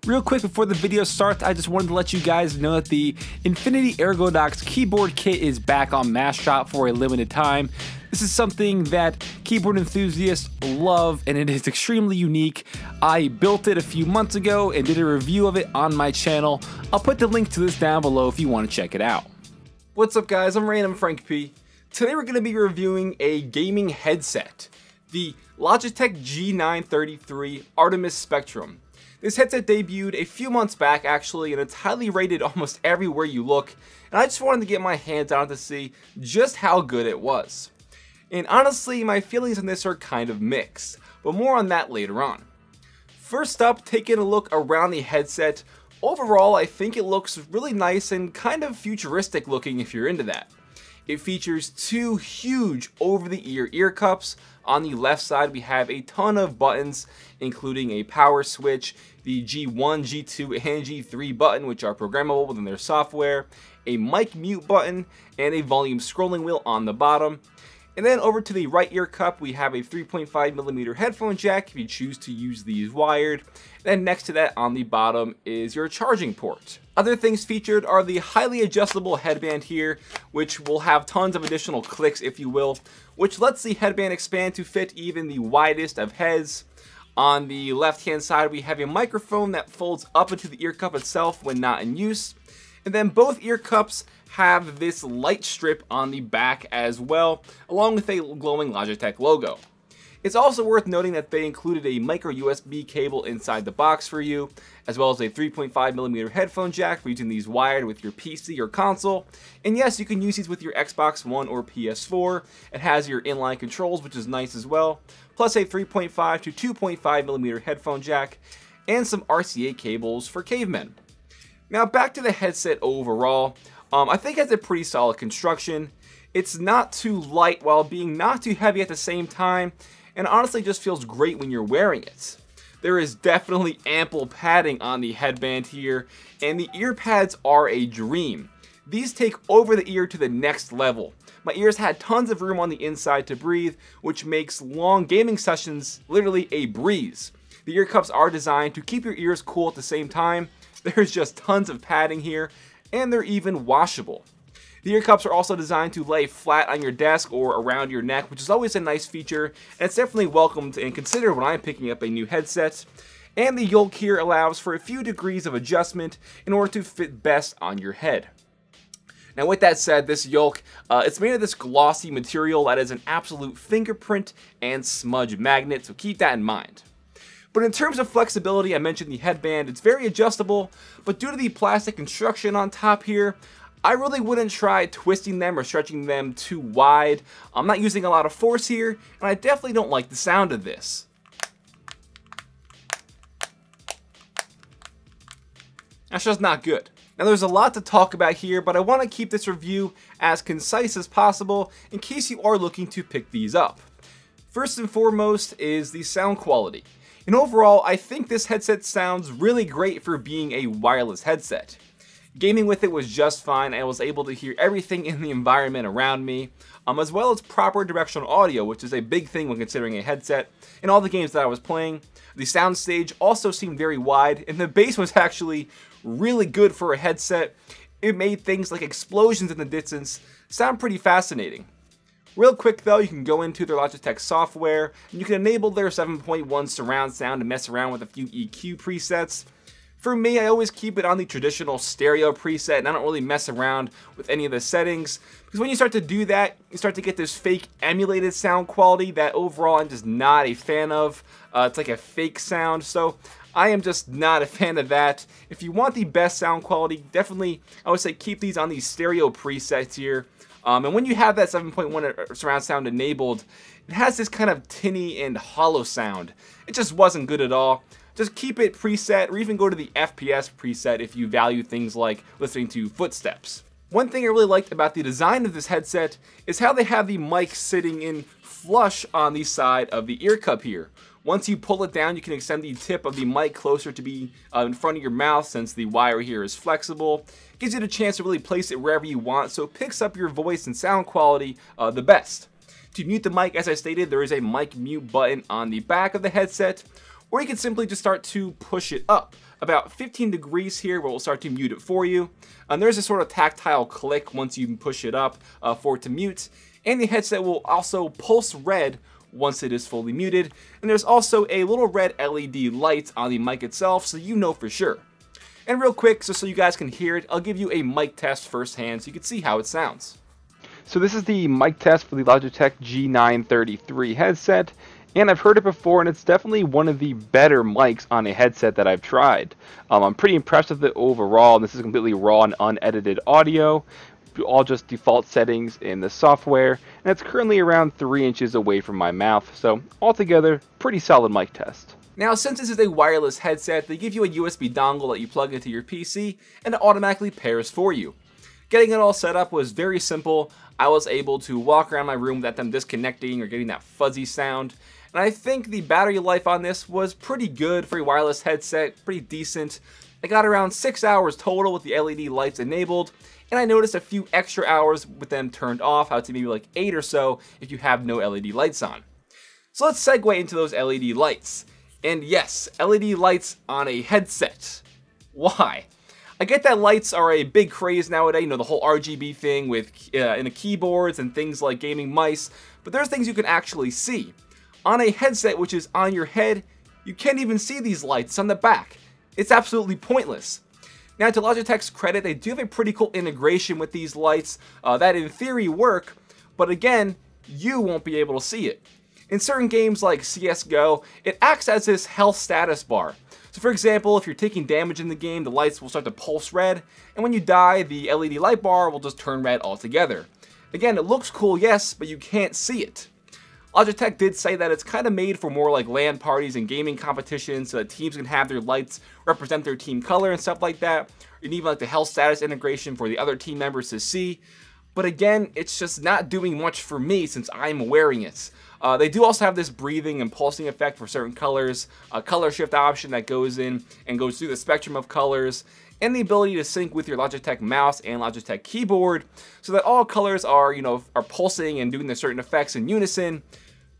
Real quick before the video starts, I just wanted to let you guys know that the Infinity Ergodox keyboard kit is back on Mass for a limited time. This is something that keyboard enthusiasts love, and it is extremely unique. I built it a few months ago and did a review of it on my channel. I'll put the link to this down below if you want to check it out. What's up guys, I'm randomfrankp. Today we're going to be reviewing a gaming headset, the Logitech G933 Artemis Spectrum. This headset debuted a few months back actually, and it's highly rated almost everywhere you look, and I just wanted to get my hands on it to see just how good it was. And honestly, my feelings on this are kind of mixed, but more on that later on. First up, taking a look around the headset, overall I think it looks really nice and kind of futuristic looking if you're into that. It features two huge over-the-ear ear cups. On the left side we have a ton of buttons, including a power switch, the G1, G2, and G3 button, which are programmable within their software, a mic mute button, and a volume scrolling wheel on the bottom. And then over to the right ear cup we have a 3.5mm headphone jack if you choose to use these wired. Then next to that on the bottom is your charging port. Other things featured are the highly adjustable headband here, which will have tons of additional clicks if you will, which lets the headband expand to fit even the widest of heads. On the left hand side we have a microphone that folds up into the ear cup itself when not in use. And then both ear cups have this light strip on the back as well, along with a glowing Logitech logo. It's also worth noting that they included a micro USB cable inside the box for you, as well as a 3.5mm headphone jack for using these wired with your PC or console. And yes, you can use these with your Xbox One or PS4. It has your inline controls, which is nice as well, plus a 3.5 to 2.5mm headphone jack, and some RCA cables for cavemen. Now back to the headset overall. I think it has a pretty solid construction. It's not too light while being not too heavy at the same time, and honestly just feels great when you're wearing it. There is definitely ample padding on the headband here, and the ear pads are a dream. These take over the ear to the next level. My ears had tons of room on the inside to breathe, which makes long gaming sessions literally a breeze. The ear cups are designed to keep your ears cool at the same time. There's just tons of padding here, and they're even washable. The ear cups are also designed to lay flat on your desk or around your neck, which is always a nice feature, and it's definitely welcomed and considered when I'm picking up a new headset. And the yoke here allows for a few degrees of adjustment in order to fit best on your head. Now with that said, this yoke, it's made of this glossy material that is an absolute fingerprint and smudge magnet, so keep that in mind. But in terms of flexibility, I mentioned the headband, it's very adjustable, but due to the plastic construction on top here, I really wouldn't try twisting them or stretching them too wide. I'm not using a lot of force here, and I definitely don't like the sound of this. That's just not good. Now there's a lot to talk about here, but I want to keep this review as concise as possible in case you are looking to pick these up. First and foremost is the sound quality. And overall, I think this headset sounds really great for being a wireless headset. Gaming with it was just fine. I was able to hear everything in the environment around me, as well as proper directional audio, which is a big thing when considering a headset. In all the games that I was playing, the soundstage also seemed very wide, and the bass was actually really good for a headset. It made things like explosions in the distance sound pretty fascinating. Real quick though, you can go into their Logitech software, and you can enable their 7.1 surround sound and mess around with a few EQ presets. For me, I always keep it on the traditional stereo preset, and I don't really mess around with any of the settings, because when you start to do that, you start to get this fake emulated sound quality that overall I'm just not a fan of. It's like a fake sound, so I am just not a fan of that. If you want the best sound quality, definitely I would say keep these on these stereo presets here. And when you have that 7.1 surround sound enabled, it has this kind of tinny and hollow sound. It just wasn't good at all. Just keep it preset, or even go to the FPS preset if you value things like listening to footsteps. One thing I really liked about the design of this headset is how they have the mic sitting in flush on the side of the ear cup here. Once you pull it down, you can extend the tip of the mic closer to be in front of your mouth, since the wire here is flexible. It gives you the chance to really place it wherever you want, so it picks up your voice and sound quality the best. To mute the mic, as I stated, there is a mic mute button on the back of the headset, or you can simply just start to push it up. about 15 degrees here where we'll start to mute it for you. And there's a sort of tactile click once you push it up for it to mute. And the headset will also pulse red once it is fully muted. And there's also a little red LED light on the mic itself, so you know for sure. And real quick, just so you guys can hear it, I'll give you a mic test firsthand so you can see how it sounds. So this is the mic test for the Logitech G933 headset, and I've heard it before, and it's definitely one of the better mics on a headset that I've tried. I'm pretty impressed with it overall, and this is completely raw and unedited audio, all just default settings in the software, and it's currently around 3 inches away from my mouth, so altogether, pretty solid mic test. Now, since this is a wireless headset, they give you a USB dongle that you plug into your PC, and it automatically pairs for you. Getting it all set up was very simple. I was able to walk around my room without them disconnecting or getting that fuzzy sound. And I think the battery life on this was pretty good for a wireless headset, pretty decent. I got around 6 hours total with the LED lights enabled, and I noticed a few extra hours with them turned off, out to maybe like 8 or so if you have no LED lights on. So let's segue into those LED lights. And yes, LED lights on a headset. Why? I get that lights are a big craze nowadays, you know, the whole RGB thing with in the keyboards and things like gaming mice, but there's things you can actually see. On a headset which is on your head, you can't even see these lights on the back. It's absolutely pointless. Now, to Logitech's credit, they do have a pretty cool integration with these lights that in theory work, but again, you won't be able to see it. In certain games like CSGO, it acts as this health status bar. So for example, if you're taking damage in the game, the lights will start to pulse red, and when you die, the LED light bar will just turn red altogether. Again, it looks cool, yes, but you can't see it. Logitech did say that it's kind of made for more like LAN parties and gaming competitions so that teams can have their lights represent their team color and stuff like that, and even like the health status integration for the other team members to see. But again, it's just not doing much for me since I'm wearing it. They do also have this breathing and pulsing effect for certain colors, a color shift option that goes in and goes through the spectrum of colors, and the ability to sync with your Logitech mouse and Logitech keyboard so that all colors are, are pulsing and doing their certain effects in unison.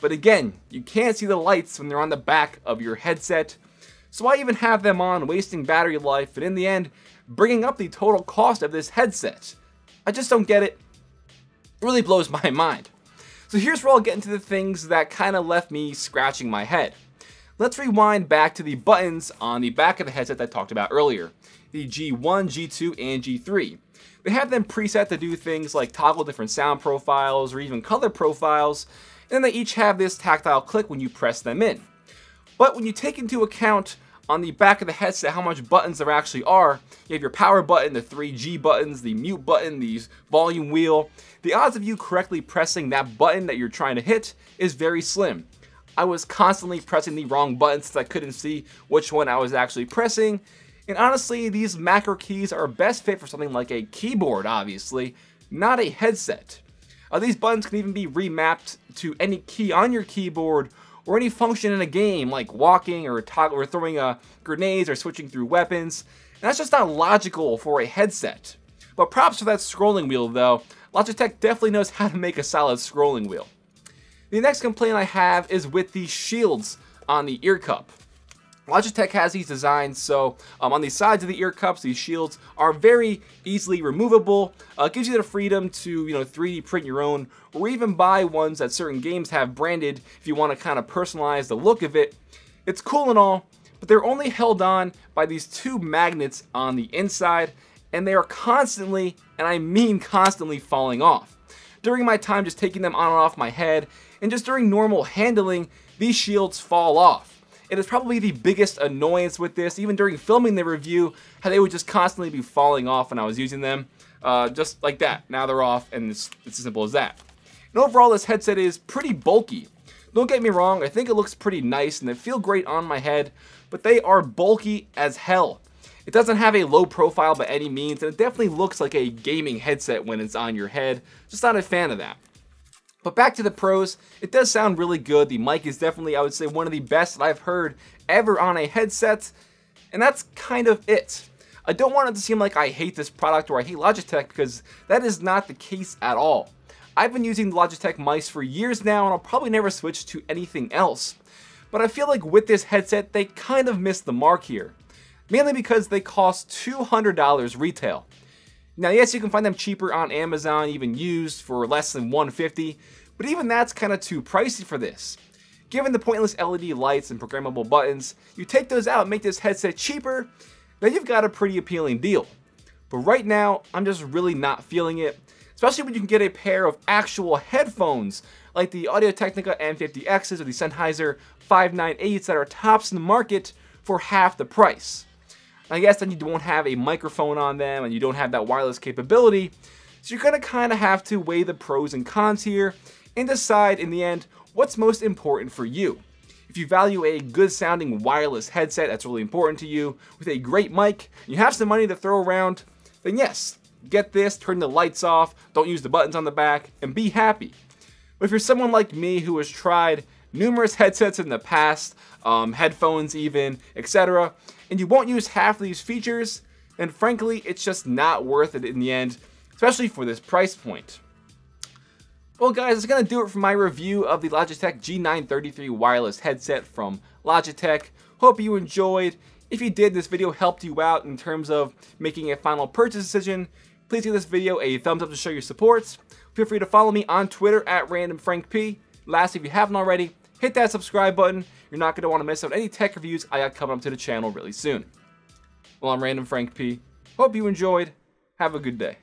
But again, you can't see the lights when they're on the back of your headset. So why even have them on, wasting battery life, and in the end, bringing up the total cost of this headset? I just don't get it. It really blows my mind. So here's where I'll get into the things that kind of left me scratching my head. Let's rewind back to the buttons on the back of the headset that I talked about earlier. The G1, G2, and G3. They have them preset to do things like toggle different sound profiles or even color profiles, and then they each have this tactile click when you press them in. But when you take into account on the back of the headset how much buttons there actually are, you have your power button, the 3 G buttons, the mute button, the volume wheel. The odds of you correctly pressing that button that you're trying to hit is very slim. I was constantly pressing the wrong buttons since I couldn't see which one I was actually pressing. And honestly, these macro keys are best fit for something like a keyboard, obviously, not a headset. These buttons can even be remapped to any key on your keyboard or any function in a game like walking or throwing grenades or switching through weapons. And that's just not logical for a headset. But props for that scrolling wheel though. Logitech definitely knows how to make a solid scrolling wheel. The next complaint I have is with the shields on the ear cup. Logitech has these designed so on the sides of the ear cups, these shields are very easily removable. It gives you the freedom to 3D print your own, or even buy ones that certain games have branded if you want to kind of personalize the look of it. It's cool and all, but they're only held on by these 2 magnets on the inside, and they are constantly, and I mean constantly, falling off. During my time just taking them on and off my head, and just during normal handling, these shields fall off. It is probably the biggest annoyance with this, even during filming the review, how they would just constantly be falling off when I was using them. Just like that. Now they're off, and it's as simple as that. And overall, this headset is pretty bulky. Don't get me wrong, I think it looks pretty nice, and they feel great on my head, but they are bulky as hell. It doesn't have a low profile by any means, and it definitely looks like a gaming headset when it's on your head. Just not a fan of that. But back to the pros, it does sound really good. The mic is definitely, I would say, one of the best that I've heard ever on a headset, and that's kind of it. I don't want it to seem like I hate this product or I hate Logitech, because that is not the case at all. I've been using the Logitech mice for years now, and I'll probably never switch to anything else. But I feel like with this headset, they kind of missed the mark here. mainly because they cost $200 retail. Now yes, you can find them cheaper on Amazon, even used for less than $150, but even that's kind of too pricey for this. Given the pointless LED lights and programmable buttons, you take those out and make this headset cheaper, then you've got a pretty appealing deal. But right now, I'm just really not feeling it, especially when you can get a pair of actual headphones like the Audio-Technica M50Xs or the Sennheiser 598s that are tops in the market for half the price. I guess then you won't have a microphone on them and you don't have that wireless capability, so you're gonna kind of have to weigh the pros and cons here and decide in the end what's most important for you. If you value a good sounding wireless headset that's really important to you with a great mic, and you have some money to throw around, then yes, get this, turn the lights off, don't use the buttons on the back, and be happy. But if you're someone like me who has tried numerous headsets in the past, headphones even, etc., and you won't use half of these features, then frankly, it's just not worth it in the end, especially for this price point. Well guys, that's going to do it for my review of the Logitech G933 wireless headset from Logitech. Hope you enjoyed. If you did, this video helped you out in terms of making a final purchase decision, please give this video a thumbs up to show your support. Feel free to follow me on Twitter at randomfrankp. Lastly, if you haven't already, hit that subscribe button. You're not going to want to miss out on any tech reviews I got coming up to the channel really soon. Well, I'm Random Frank P. Hope you enjoyed. Have a good day.